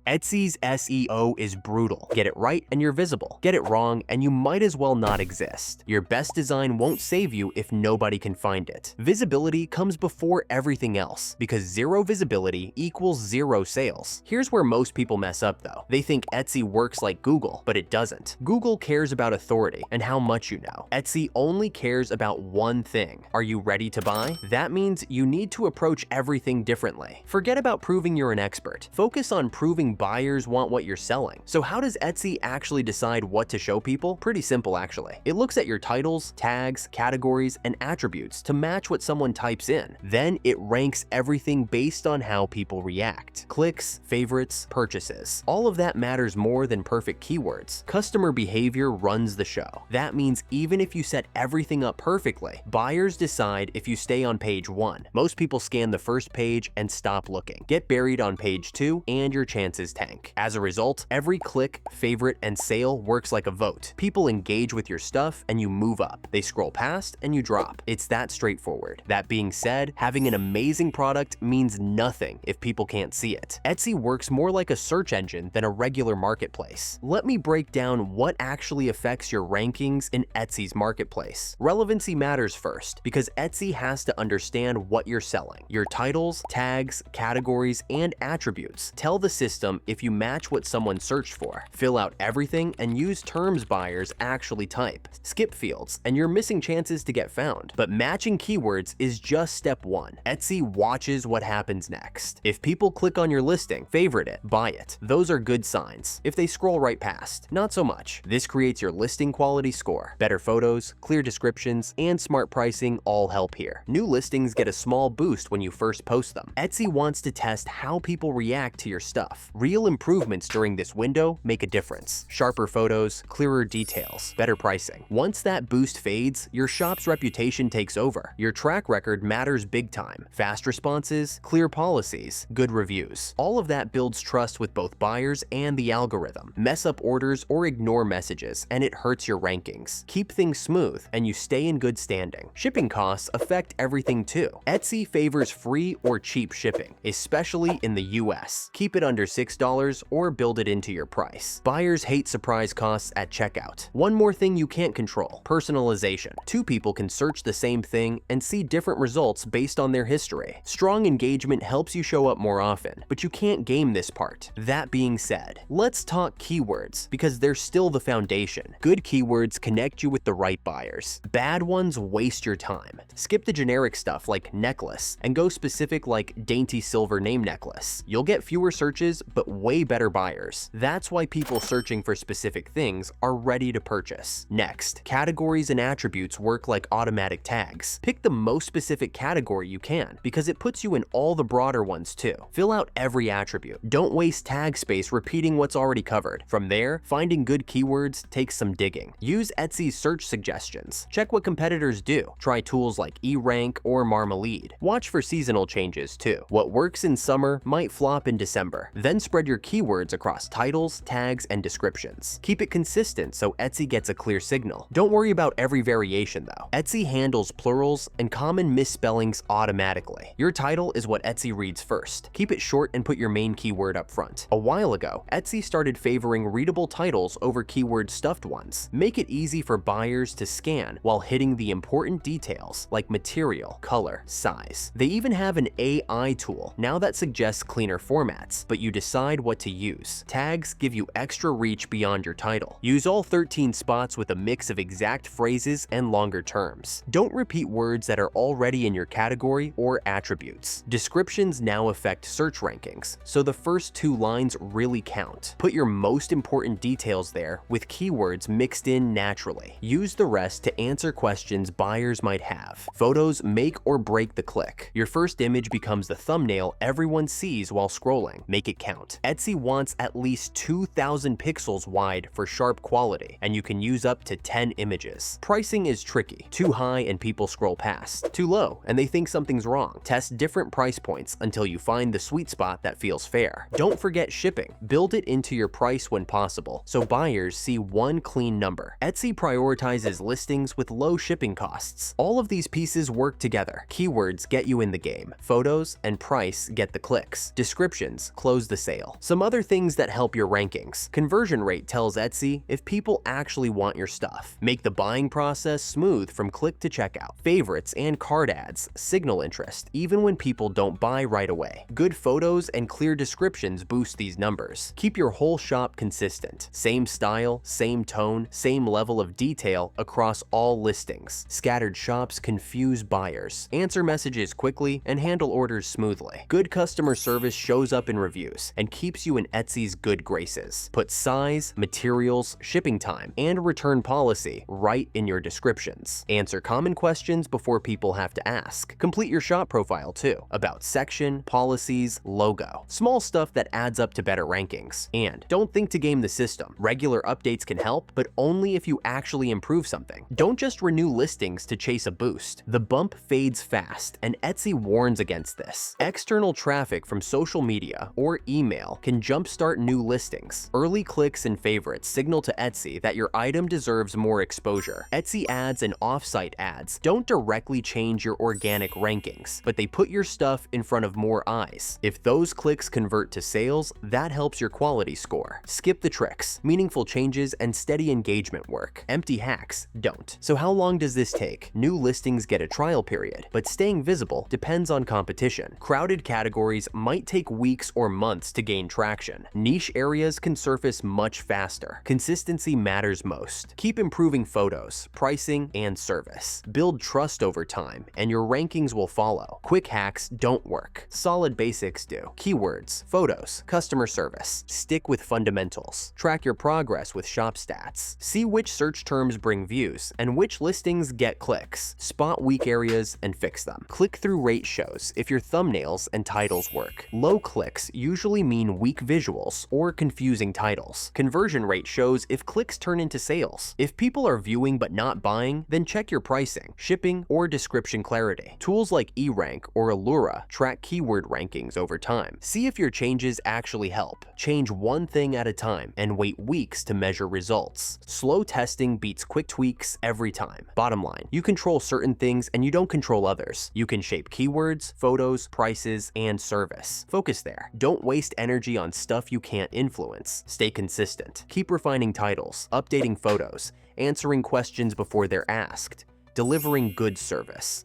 Etsy's SEO is brutal. Get it right and you're visible. Get it wrong and you might as well not exist. Your best design won't save you if nobody can find it. Visibility comes before everything else because zero visibility equals zero sales. Here's where most people mess up though. They think Etsy works like Google, but it doesn't. Google cares about authority and how much you know. Etsy only cares about one thing. Are you ready to buy? That means you need to approach everything differently. Forget about proving you're an expert. Focus on proving buyers want what you're selling. So how does Etsy actually decide what to show people? Pretty simple actually. It looks at your titles, tags, categories, and attributes to match what someone types in. Then it ranks everything based on how people react. Clicks, favorites, purchases. All of that matters more than perfect keywords. Customer behavior runs the show. That means even if you set everything up perfectly, buyers decide if you stay on page 1. Most people scan the first page and stop looking. Get buried on page 2 and your chances tank. As a result, every click, favorite, and sale works like a vote. People engage with your stuff and you move up. They scroll past and you drop. It's that straightforward. That being said, having an amazing product means nothing if people can't see it. Etsy works more like a search engine than a regular marketplace. Let me break down what actually affects your rankings in Etsy's marketplace. Relevancy matters first because Etsy has to understand what you're selling. Your titles, tags, categories, and attributes tell the system if you match what someone searched for. Fill out everything and use terms buyers actually type. Skip fields and you're missing chances to get found. But matching keywords is just step 1. Etsy watches what happens next. If people click on your listing, favorite it, buy it. Those are good signs. If they scroll right past, not so much. This creates your listing quality score. Better photos, clear descriptions, and smart pricing all help here. New listings get a small boost when you first post them. Etsy wants to test how people react to your stuff. Real improvements during this window make a difference. Sharper photos, clearer details, better pricing. Once that boost fades, your shop's reputation takes over. Your track record matters big time. Fast responses, clear policies, good reviews. All of that builds trust with both buyers and the algorithm. Mess up orders or ignore messages, and it hurts your rankings. Keep things smooth, and you stay in good standing. Shipping costs affect everything too. Etsy favors free or cheap shipping, especially in the US. Keep it under $6 or build it into your price. Buyers hate surprise costs at checkout. One more thing you can't control: personalization. Two people can search the same thing and see different results based on their history. Strong engagement helps you show up more often, but you can't game this part. That being said, let's talk keywords because they're still the foundation. Good keywords connect you with the right buyers. Bad ones waste your time. Skip the generic stuff like necklace and go specific like dainty silver name necklace. You'll get fewer searches, but way better buyers. That's why people searching for specific things are ready to purchase. Next, categories and attributes work like automatic tags. Pick the most specific category you can because it puts you in all the broader ones too. Fill out every attribute. Don't waste tag space repeating what's already covered. From there, finding good keywords takes some digging. Use Etsy's search suggestions. Check what competitors do. Try tools like eRank or Marmalead. Watch for seasonal changes too. What works in summer might flop in December. Then spread your keywords across titles, tags, and descriptions. Keep it consistent so Etsy gets a clear signal. Don't worry about every variation though. Etsy handles plurals and common misspellings automatically. Your title is what Etsy reads first. Keep it short and put your main keyword up front. A while ago, Etsy started favoring readable titles over keyword stuffed ones. Make it easy for buyers to scan while hitting the important details like material, color, size. They even have an AI tool now that suggests cleaner formats, but you decide what to use. Tags give you extra reach beyond your title. Use all 13 spots with a mix of exact phrases and longer terms. Don't repeat words that are already in your category or attributes. Descriptions now affect search rankings, so the first 2 lines really count. Put your most important details there with keywords mixed in naturally. Use the rest to answer questions buyers might have. Photos make or break the click. Your first image becomes the thumbnail everyone sees while scrolling. Make it count. Etsy wants at least 2,000 pixels wide for sharp quality, and you can use up to 10 images. Pricing is tricky. Too high and people scroll past. Too low and they think something's wrong. Test different price points until you find the sweet spot that feels fair. Don't forget shipping. Build it into your price when possible, so buyers see one clean number. Etsy prioritizes listings with low shipping costs. All of these pieces work together. Keywords get you in the game. Photos and price get the clicks. Descriptions close the sale. sale. Some other things that help your rankings. Conversion rate tells Etsy if people actually want your stuff. Make the buying process smooth from click to checkout. Favorites and card ads signal interest even when people don't buy right away. Good photos and clear descriptions boost these numbers. Keep your whole shop consistent. Same style, same tone, same level of detail across all listings. Scattered shops confuse buyers. Answer messages quickly and handle orders smoothly. Good customer service shows up in reviews and keeps you in Etsy's good graces. Put size, materials, shipping time, and return policy right in your descriptions. Answer common questions before people have to ask. Complete your shop profile too. About section, policies, logo. Small stuff that adds up to better rankings. And don't think to game the system. Regular updates can help, but only if you actually improve something. Don't just renew listings to chase a boost. The bump fades fast, and Etsy warns against this. External traffic from social media or email can jumpstart new listings. Early clicks and favorites signal to Etsy that your item deserves more exposure. Etsy ads and off-site ads don't directly change your organic rankings, but they put your stuff in front of more eyes. If those clicks convert to sales, that helps your quality score. Skip the tricks. Meaningful changes and steady engagement work. Empty hacks don't. So how long does this take? New listings get a trial period, but staying visible depends on competition. Crowded categories might take weeks or months to gain traction. Niche areas can surface much faster. Consistency matters most. Keep improving photos, pricing, and service. Build trust over time, and your rankings will follow. Quick hacks don't work. Solid basics do. Keywords, photos, customer service. Stick with fundamentals. Track your progress with shop stats. See which search terms bring views and which listings get clicks. Spot weak areas and fix them. Click-through rate shows if your thumbnails and titles work. Low clicks usually mean weak visuals or confusing titles. Conversion rate shows if clicks turn into sales. If people are viewing but not buying, then check your pricing, shipping, or description clarity. Tools like eRank or Allura track keyword rankings over time. See if your changes actually help. Change one thing at a time and wait weeks to measure results. Slow testing beats quick tweaks every time. Bottom line, you control certain things and you don't control others. You can shape keywords, photos, prices, and service. Focus there. Don't waste energy on stuff you can't influence. Stay consistent. Keep refining titles, updating photos, answering questions before they're asked, delivering good service.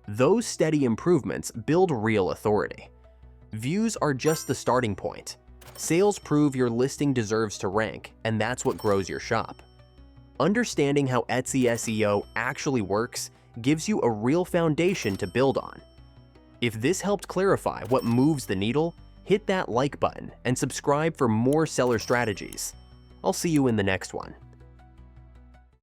Those steady improvements build real authority. Views are just the starting point. Sales prove your listing deserves to rank, and that's what grows your shop. Understanding how Etsy SEO actually works gives you a real foundation to build on. If this helped clarify what moves the needle, hit that like button and subscribe for more seller strategies. I'll see you in the next one.